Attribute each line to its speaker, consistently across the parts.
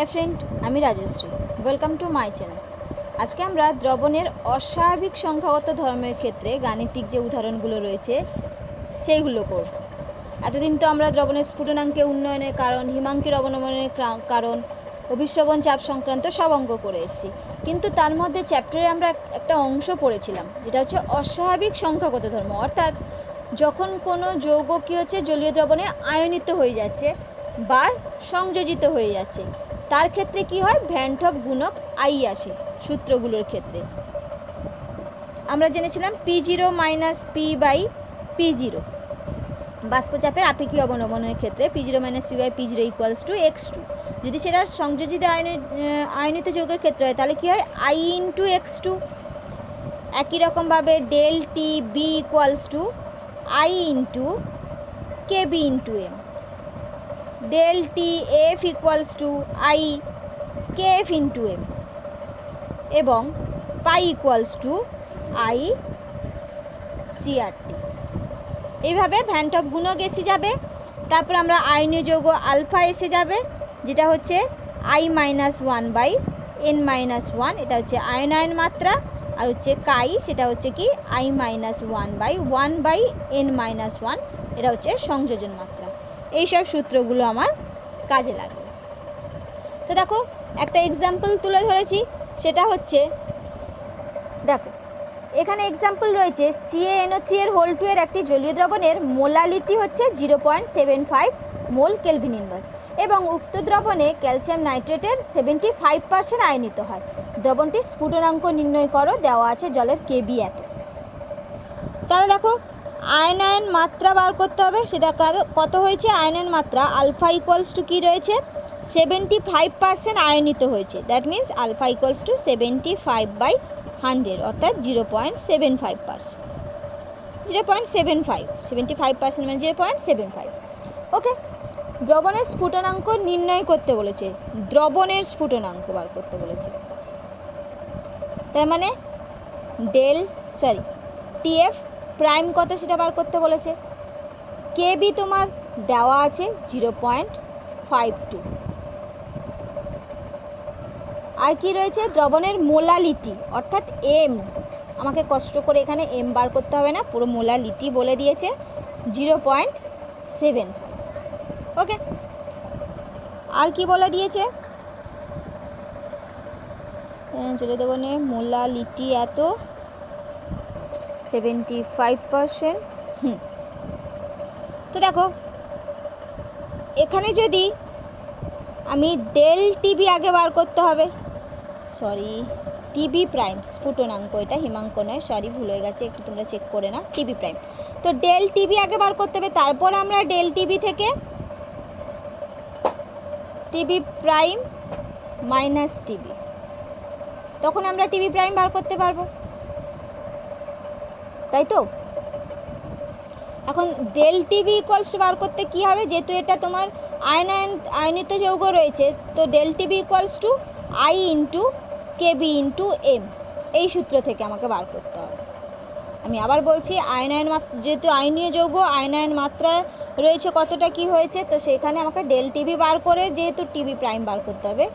Speaker 1: High friend, আমি Rajashree. Welcome to my channel. আজকে আমরা দ্রবণের অস্বাভাবিক সংখ্যাগত ধর্মের ক্ষেত্রে গাণিতিক যে উদাহরণগুলো রয়েছে সেইগুলো করব। এতদিন তো আমরা দ্রবণের স্ফুটনাঙ্কে উন্নয়নের কারণ, হিমাঙ্কের অবনমনের কারণ, অভিস্রবণ চাপ সংক্রান্ত সব অঙ্ক করে এসেছি, কিন্তু তার মধ্যে চ্যাপ্টারে আমরা একটা অংশ পড়েছিলাম যেটা হচ্ছে অস্বাভাবিক সংখ্যাগত ধর্ম। অর্থাৎ যখন কোনো যৌগ কী হচ্ছে জলীয় দ্রবণে আয়নিত হয়ে যাচ্ছে বা সংযোজিত হয়ে যাচ্ছে, তার ক্ষেত্রে কি হয়, ভ্যান টপ গুণক আই আসে সূত্রগুলোর ক্ষেত্রে। আমরা জেনেছিলাম P0 minus P by P0 বাষ্পচাপের আপেক্ষিক অবনমনের ক্ষেত্রে P0 minus P by P0 equals to x2। যদি সেটা সংযোজিত আয়নিত যৌগের ক্ষেত্রে হয় তাহলে কী হয়, I ইন্টু x2। একই রকমভাবে del T B equals to I into K B into M. Del T F equals to I K F into M, এবং pi equals to I CRT. এইভাবে ভ্যান টপ গুণক এসে যাবে। তারপর আমরা আয়নীয় যৌগ আলফা এসে যাবে, যেটা হচ্ছে I minus one by N minus one. এটা হচ্ছে আয়নায়ন মাত্রা। আর হচ্ছে কাই, সেটা হচ্ছে কি I minus one by N minus one. এটা হচ্ছে সংযোজন মাত্রা। এইসব সূত্রগুলো আমার কাজে লাগবে। তো দেখো, একটা এক্সাম্পল তুলে ধরেছি, সেটা হচ্ছে, দেখো এখানে এক্সাম্পল রয়েছে CaNO3 এর হোল 2 এর একটি জলীয় দ্রবণের মোলালিটি হচ্ছে 0.75 মোল কেলভিন ইনভার্স, এবং উক্ত দ্রবণে ক্যালসিয়াম নাইট্রেটের 75% আয়নিত হয়। দ্রবণটির স্ফুটনাঙ্ক নির্ণয় করো, দেওয়া আছে জলের কেবি এত। তাহলে দেখো, আয়নায়ন মাত্রা বার করতে হবে। সেটা কত হয়েছে, আয়নায়ন মাত্রা আলফা ইকুয়ালস টু কী রয়েছে, 75% আয়নিত হয়েছে। That means alpha equals to 75/100, অর্থাৎ 0.75%। 0.75 মানে 0.75। ওকে, দ্রবণের স্ফুটনাঙ্ক নির্ণয় করতে বলেছে, দ্রবণের স্ফুটনাঙ্ক বার করতে বলেছে। তার মানে টিএফ প্রাইম কত সেটা বার করতে বলেছে। কেবি তোমার দেওয়া আছে 0.52। আর কি রয়েছে, দ্রবণের মোলালিটি অর্থাৎ এম। আমাকে কষ্ট করে এখানে এম বার করতে হবে না, পুরো মোলালিটি বলে দিয়েছে 0.75। ওকে, আর কি বলে দিয়েছে, চলে দেবো নে, মোলালিটি এত 75%। তো দেখো, এখানে যদি আমি ডেল টিবি আগে বার করতে হবে, টিবি প্রাইম স্ফুটনাঙ্ক, এটা হিমাঙ্ক নয়, ভুল হয়ে গেছে, একটু তোমরা চেক করে নাও, টিবি প্রাইম। তো ডেল টিবি আগে বার করতে হবে, তারপর আমরা ডেল টিবি থেকে টিবি প্রাইম মাইনাস টিবি, তখন আমরা টিবি প্রাইম বার করতে পারবো, তাই তো। এখন ডেল টিবি ইকুয়ালস বার করতে কী হবে, যেহেতু এটা তোমার আয়নিত যৌগ রয়েছে, তো del TB equals to I into KB into M, এই সূত্র থেকে আমাকে বার করতে হবে। আমি আবার বলছি, যেহেতু আয়নীয় যৌগ, আয়নায়ন মাত্রা রয়েছে কতটা কি হয়েছে, তো সেখানে আমাকে ডেল টিবি বার করে যেহেতু টিবি প্রাইম বার করতে হবে।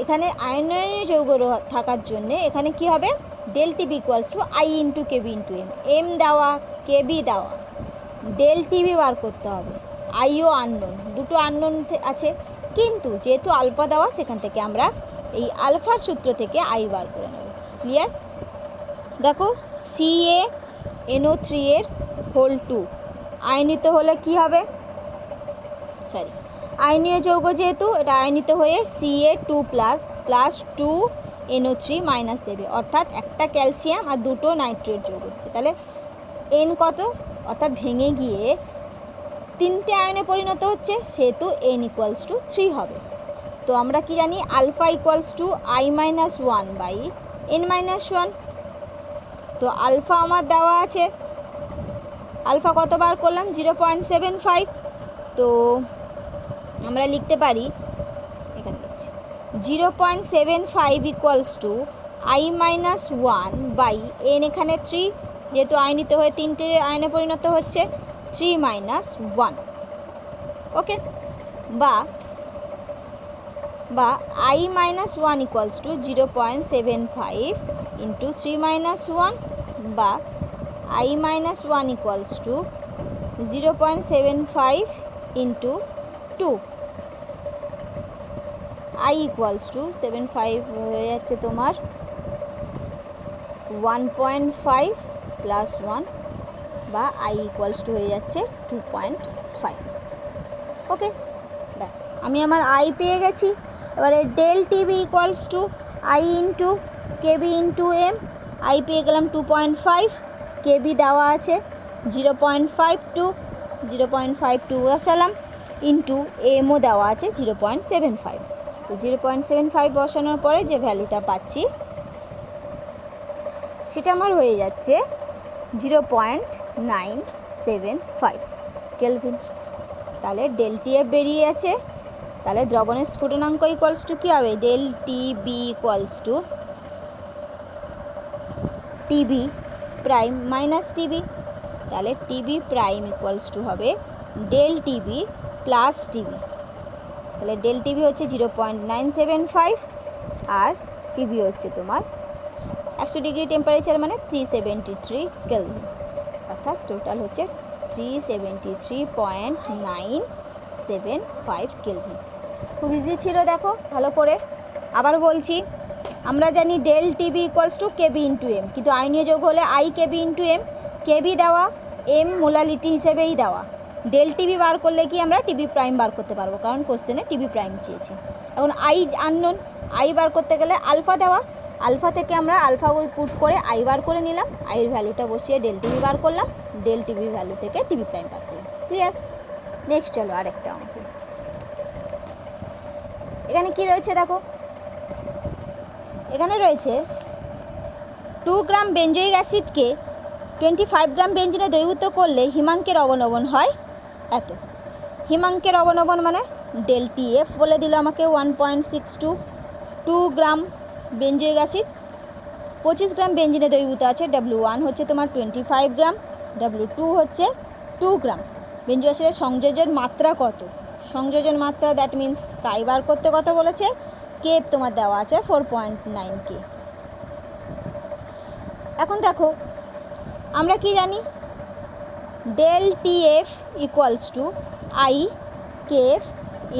Speaker 1: এখানে আয়নীয় যৌগ থাকার জন্যে এখানে কি হবে, del TB equals to I into KB into M. M দেওয়া, কেবি দেওয়া, ডেল টিবি বার করতে হবে। আইও আননোন, দুটো আননোন আছে, কিন্তু যেহেতু আলফা দেওয়া, সেখান থেকে আমরা এই আলফার সূত্র থেকে আই বার করে নেব। ক্লিয়ার? দেখো, CaNO3 এর হোল 2 আয়নিত হলে কি হবে, আয়নীয় যৌগ যেহেতু এটা আয়নিত হয়ে Ca2+ 2NO3 মাইনাস দেবে, অর্থাৎ একটা ক্যালসিয়াম আর দুটো নাইট্রেট যোগ হচ্ছে। তাহলে এন কত, অর্থাৎ ভেঙে গিয়ে 3টে আয়নে পরিণত হচ্ছে, সেহেতু n ইকুয়ালস টু 3 হবে। তো আমরা কি জানি, alpha equals to I minus 1 by N minus 1। তো আলফা আমার দেওয়া আছে, আলফা কতবার করলাম, 0.75। তো আমরা লিখতে পারি, এখানে লিখছি 0.75 equals to I minus 1 by N, এখানে 3, যেহেতু আয়নিত হয়ে 3টে আয়নে পরিণত হচ্ছে, 3 মাইনাস 1। ওকে, বা বা I minus one equals two 0.75 into 3 minus one বা I minus one equals two 0.75 into 2 I equals two 75 হয়ে যাচ্ছে তোমার 1.5 প্লাস 1 বা I ইকুয়ালস টু হয়ে যাচ্ছে 2.5। ওকে, ব্যাস আমি আমার I পেয়ে গেছি। এবারে del TB equals to I into KB into M. I পেয়ে গেলাম 2.5, কেবি দেওয়া আছে 0.52 বসালাম ইন্টু এমও দেওয়া আছে 0.75। তো 0.75 বসানোর পরে যে ভ্যালুটা পাচ্ছি সেটা আমার হয়ে যাচ্ছে 0.975 কেলভিন। তাহলে ডেল টিএফ বেরিয়ে আছে। তাহলে দ্রবণের স্ফুটনাঙ্ক ইকুয়ালস টু কী হবে? Del TB equals to TB prime minus TB. তাহলে টিবি প্রাইম ইকুয়ালস টু হবে ডেল টিবি প্লাস টিবি। তাহলে ডেল টিবি হচ্ছে 0.975 আর টিবি হচ্ছে তোমার 100 ডিগ্রি টেম্পারেচার মানে 373 কেলভিন, অর্থাৎ টোটাল হচ্ছে 373.975 কেলভিন। খুব ইজি ছিল, দেখো ভালো করে। আবার বলছি, আমরা জানি del TB equals to KB into M, কিন্তু আয়নীয় যোগ হলে I KB into M. KB দেওয়া, এম মোলালিটি হিসেবেই দেওয়া। ডেল টিবি বার করলে কি আমরা টিবি প্রাইম বার করতে পারবো, কারণ কোশ্চেনে টিবি প্রাইম চেয়েছি। এখন I আননোন, I বার করতে গেলে আলফা দেওয়া, আলফা থেকে আমরা আলফা পুট করে I বার করে নিলাম, আইয়ের ভ্যালুটা বসিয়ে ডেল টিবি বার করলাম, ডেল টিবি ভ্যালু থেকে টিবি প্রাইম বার করলাম। ক্লিয়ার? নেক্সট চলো আরেকটা অঙ্কে। এখানে কি রয়েছে দেখো, এখানে রয়েছে 2 গ্রাম বেঞ্জয়িক অ্যাসিডকে 25 গ্রাম বেঞ্জিনে দ্রবীভূত করলে হিমাঙ্কের অবনমন হয় এত। হিমাঙ্কের অবনমন মানে ডেল টিএফ বলে দিল আমাকে 1.62। 2 গ্রাম বেঞ্জয়িক অ্যাসিড 25 গ্রাম বেঞ্জিনে দ্রবীভূত আছে, W1 হচ্ছে তোমার 25 গ্রাম, W2 হচ্ছে 2 গ্রাম। বেঞ্জয়িক অ্যাসিডের সংযোজন মাত্রা কত? সংযোজন মাত্রা দ্যাট মিন্স কাই বার করতে কত বলেছে, কে তোমার দেওয়া আছে 4.9 কে। এখন দেখো আমরা কি জানি, del TF equals to I KF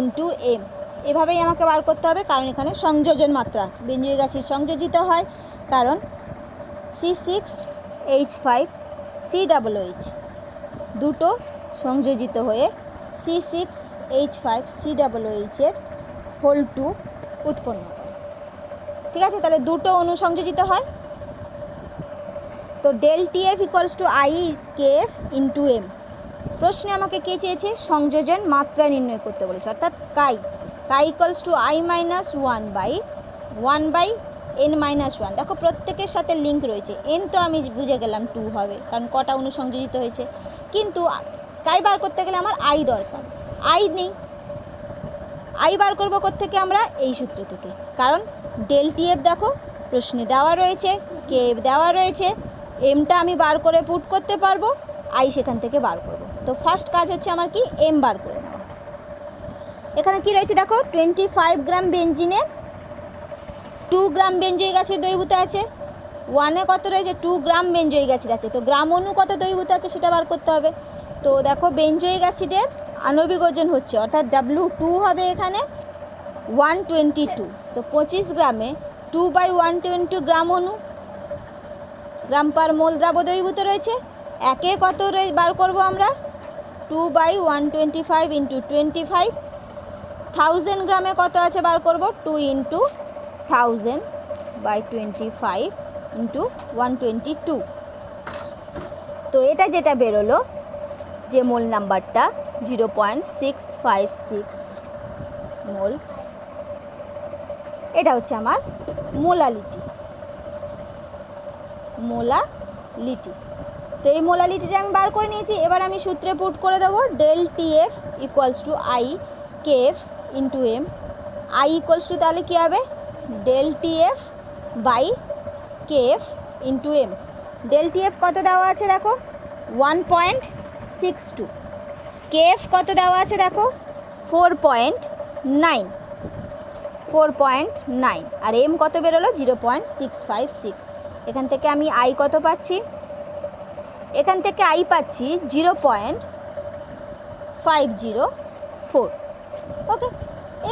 Speaker 1: into M. এভাবেই আমাকে বার করতে হবে, কারণ এখানে সংযোজন মাত্রা, বেঞ্জয়িক অ্যাসিড সংযোজিত হয় কারণ C6H5 COOH দুটো সংযোজিত হয়ে C6H5 COOH এর হোল 2 উৎপন্ন করে। ঠিক আছে, তাহলে দুটো অণু সংযোজিত হয়। তো del TF equals to I KF into M. প্রশ্নে আমাকে কে চেয়েছে? সংযোজন মাত্রা নির্ণয় করতে বলেছে, অর্থাৎ chi equals to I minus 1/n minus 1। দেখো প্রত্যেকের সাথে লিঙ্ক রয়েছে। এন তো আমি বুঝে গেলাম 2 হবে, কারণ কটা অণু সংযোজিত হয়েছে, কিন্তু কাই বার করতে গেলে আমার I দরকার। I নেই, I বার করবো কোত্থেকে আমরা? এই সূত্র থেকে, কারণ ডেল টিএফ দেখো প্রশ্নে দেওয়া রয়েছে, কে দেওয়া রয়েছে, এমটা আমি বার করে পুট করতে পারবো, I সেখান থেকে বার করব। তো ফার্স্ট কাজ হচ্ছে আমার কি, এম বার করে নেওয়া। এখানে কি রয়েছে দেখো, 25 গ্রাম বেঞ্জিনে 2 গ্রাম বেঞ্জয়িক অ্যাসিড দ্রবীভূত আছে। 1-এ কত রয়েছে? 2 গ্রাম বেঞ্জয়িক অ্যাসিড আছে, তো গ্রাম অণু কত দ্রবীভূত আছে সেটা বার করতে হবে। তো দেখো বেঞ্জয়িক অ্যাসিডের আণবিক ওজন হচ্ছে, অর্থাৎ W2 হবে এখানে 122। তো 25 গ্রামে 2/120 গ্রাম অণু, গ্রাম পার মোল দ্রাব্য দ্রবীভূত রয়েছে। একে কত বার করব আমরা? 2/125 ইন্টু 25। 1000 গ্রামে কত আছে বার করব? 2 ইন্টু 1000/25 ইন্টু 122। তো এটা যেটা বেরোলো যে মোল নাম্বারটা 0.656 মোল, এটা হচ্ছে আমার মোলালিটি। তো এই মোলালিটিটা আমি বার করে নিয়েছি। এবার আমি সূত্রে পুট করে দেবো, del TF equals to I KF into M. I equals to তাহলে কী হবে? Del TF by KF into M. Del TF কত দেওয়া আছে দেখো? 1.62। কেএফ কত দেওয়া আছে দেখো? 4.9। 4.9 আর এম কত বেরোলো 0.656। এখান থেকে আমি আই কত পাচ্ছি, এখান থেকে আই পাচ্ছি 0.504। ওকে,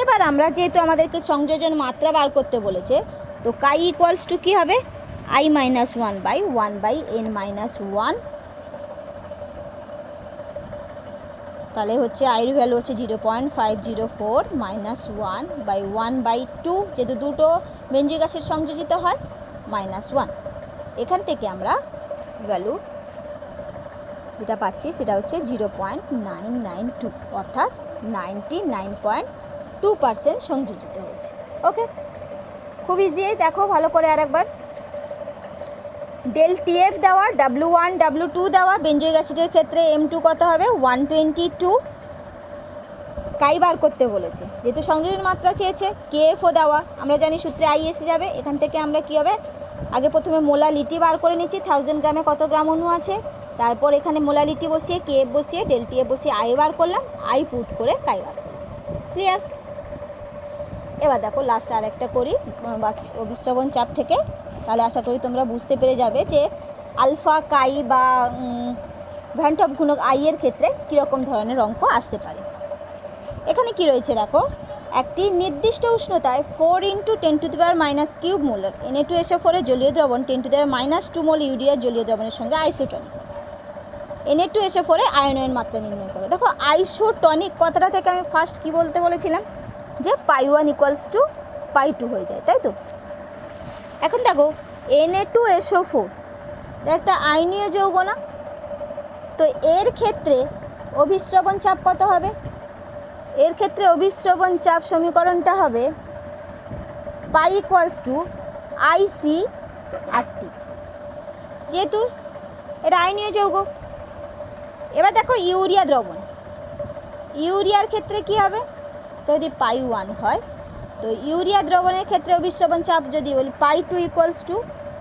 Speaker 1: এবার আমরা যেহেতু আমাদেরকে সংযোজন মাত্রা বার করতে বলেছে, তো কাই ইকুয়ালস টু কী হবে, আই মাইনাস 1/1/n-1। তাহলে হচ্ছে আইয়ের ভ্যালু হচ্ছে 0.504 মাইনাস 1/1/2, যেহেতু দুটো বেঞ্জিক অ্যাসিড সংযোজিত হয়, -1। এখান থেকে আমরা ভ্যালু যেটা পাচ্ছি সেটা হচ্ছে 0.992, অর্থাৎ 99.2% সংযোজিত হয়েছে। ওকে, খুব ইজি, দেখো ভালো করে আরেকবার। ডেল টিএফ দেওয়া, W1 W2 দেওয়া, বেঞ্জয়িক অ্যাসিডের ক্ষেত্রে M2 কত হবে 122। কাই বার করতে বলেছে, যেহেতু সংযোজন মাত্রা চেয়েছে, KFও দেওয়া, আমরা জানি সূত্রে আই এসে যাবে। এখান থেকে আমরা কী হবে, আগে প্রথমে মোলালিটি বার করে নিচ্ছি, 1000 গ্রামে কত গ্রাম অণু আছে, তারপর এখানে মোলালিটি বসিয়ে KF বসিয়ে ডেল টিএফ বসিয়ে আই বার করলাম, আই পুট করে কাই বার করলাম। ক্লিয়ার? এবার দেখো লাস্ট আরেকটা করি অভিস্রবণ চাপ থেকে, তাহলে আশা করি তোমরা বুঝতে পেরে যাবে যে আলফা কাই বা ভ্যান টপ গুণক আই এর ক্ষেত্রে কীরকম ধরনের অঙ্ক আসতে পারে। এখানে কি রয়েছে দেখো, একটি নির্দিষ্ট উষ্ণতায় 4 × 10⁻³ মোলার Na2SO4 এর জলীয় দ্রবণ 10⁻² মোল ইউরিয়ার জলীয় দ্রবণের সঙ্গে আইসোটনিক। Na2SO4 এর আয়নের মাত্রা নির্ণয় করো। দেখো আইসোটনিক কথাটা থেকে আমি ফার্স্ট কি বলতে বলেছিলাম, যে π1 = π2 হয়ে যায়, তাই তো। এখন দেখো Na2SO4 একটা আয়নীয় যৌগ না, তো এর ক্ষেত্রে অভিস্রবণ চাপ কত হবে, এর ক্ষেত্রে অভিস্রবণ চাপ সমীকরণটা হবে π = IC/RT, যেহেতু এটা আয়নীয় যৌগ। এবার দেখো ইউরিয়া দ্রবণ, ইউরিয়ার ক্ষেত্রে কি হবে, তো যদি π1 হয়, তো ইউরিয়া দ্রবণের ক্ষেত্রে অভিস্রবণ চাপ যদি বলি π2 =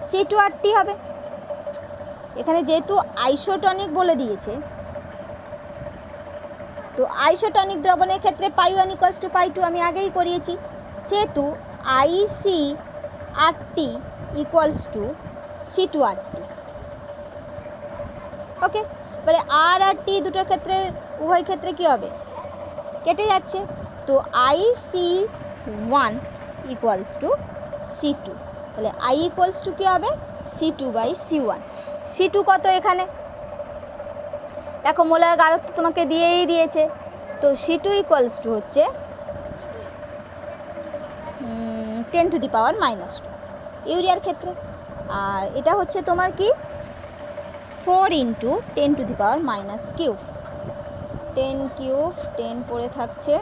Speaker 1: C/RT হবে। এখানে যেহেতু আইসোটনিক বলে দিয়েছে, তো আইসোটনিক দ্রবণের ক্ষেত্রে π1 = π2 আমি আগেই করিয়েছি, সেহেতু IC/RT = C/RT। ওকে, এবারে আর আর টি দুটো ক্ষেত্রে উভয় ক্ষেত্রে কী হবে, কেটে যাচ্ছে, তো IC1 = C2, তাহলে I = কী হবে C2/C1। C2 কত এখানে দেখো, মোলার গাঢ়ত্ব তোমাকে দিয়েই দিয়েছে, তো C2 = হচ্ছে 10⁻²। ইউরিয়ার ক্ষেত্রে, আর এটা হচ্ছে তোমার কি 4 × 10⁻³ 10³ 10 পড়ে থাকছে,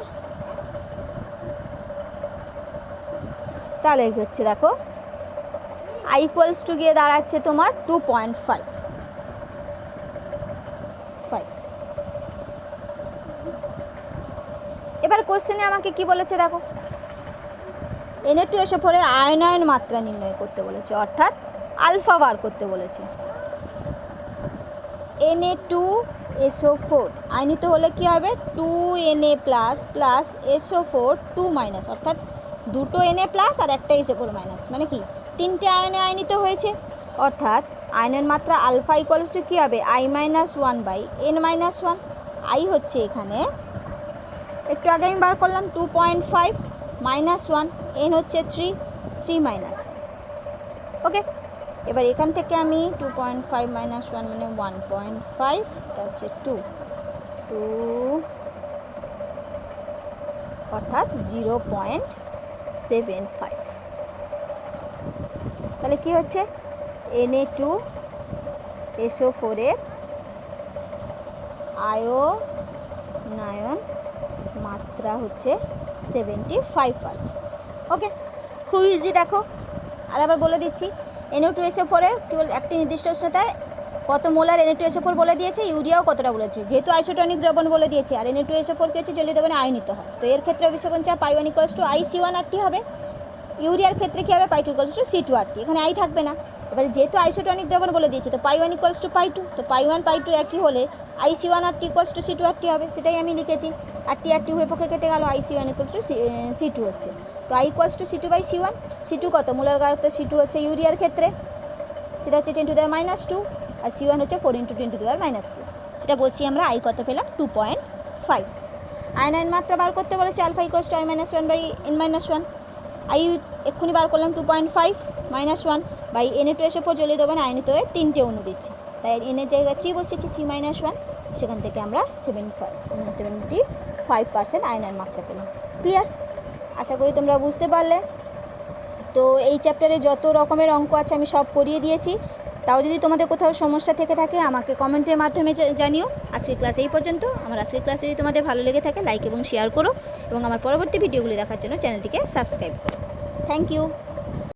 Speaker 1: তাহলে হচ্ছে দেখো I = গিয়ে দাঁড়াচ্ছে তোমার 2.5। এবার কোশ্চেনে আমাকে কি বলেছে দেখো, Na2SO4 এর আয়নায়ন মাত্রা নির্ণয় করতে বলেছে, অর্থাৎ আলফা বার করতে বলেছে। Na2SO4 আয়নিত হলে কি হবে 2Na+ + SO4 2-, অর্থাৎ দুটো Na+ আর একটা SO4-, মানে কি তিনটে আয়নে আয়নিত হয়েছে, অর্থাৎ আয়নের মাত্রা আলফা = কী হবে I-1/n-1। আই হচ্ছে এখানে একটু আগে আমি বার করলাম 2.5 -1, n হচ্ছে 3 3-1। ওকে, এবার এখান থেকে আমি 2.5 - 1 মানে 1.5, এটা হচ্ছে 2 অর্থাৎ 0.75। তাহলে কি হচ্ছে Na2SO4 এর আয়নায়ন মাত্রা হচ্ছে 75%। ওকে, খুব ইজি। দেখো আর আবার বলে দিচ্ছি, Na2SO4 এর কেবল একটি নির্দিষ্ট উষ্ণতায় কত মোলার Na2SO4 বলে দিয়েছে, ইউরিয়াও কতটা বলেছে, যেহেতু আইসোটনিক দ্রবণ বলে দিয়েছে, আর Na2SO4 কি হচ্ছে জলীয় দ্রবণে আয়নিত হয়, তো এর ক্ষেত্রে অভিস্রবণ চাপ π1 = IC1/RT হবে। ইউরিয়ার ক্ষেত্রে কী হবে π2 = C/RT, এখানে আই থাকবে না, এবারে যেহেতু আইসোটনিক দ্রবণ বলে দিয়েছে, তো pi one equals to pi two, তো পাই ওয়ান পাই টু একই হলে I C one R T equals to C two R T হবে, সেটাই আমি লিখেছি। আর টি উভয় পক্ষে কেটে গেল, I C one equals to C two হচ্ছে। তো I equals to C two by C one. C two কত? মূলের ঘনত্ব সি টু হচ্ছে ইউরিয়ার ক্ষেত্রে, সেটা হচ্ছে 10⁻², আর সি ওয়ান হচ্ছে 4 × 10⁻²। এটা বলছি আমরা আই কত পেলাম? 2.5। আয়নের মাত্রা বার করতে বলেছে alpha equals to I minus one by N minus one. I এক্ষুনি বার করলাম 2.5 - 1 বাই এনে টু এসে পর জ্বলিয়ে দেবেন, আইনে তো 3টে অণু দিচ্ছে, তাই এনের জায়গায় 3 বসেছি, 3 - 1, সেখান থেকে আমরা 75% আয়নের মাত্রা পেলাম। ক্লিয়ার? আশা করি তোমরা বুঝতে পারলে। তো এই চ্যাপ্টারে যত রকমের অঙ্ক আছে আমি সব করিয়ে দিয়েছি। তাও যদি তোমাদের কোথাও সমস্যা থেকে থাকে আমাকে কমেন্টের মাধ্যমে জানিও। আজকের ক্লাস এই পর্যন্ত। আমার আজকের ক্লাস যদি তোমাদের ভালো লেগে থাকে লাইক এবং শেয়ার করো, এবং আমার পরবর্তী ভিডিওগুলি দেখার জন্য চ্যানেলটিকে সাবস্ক্রাইব করো। Thank you.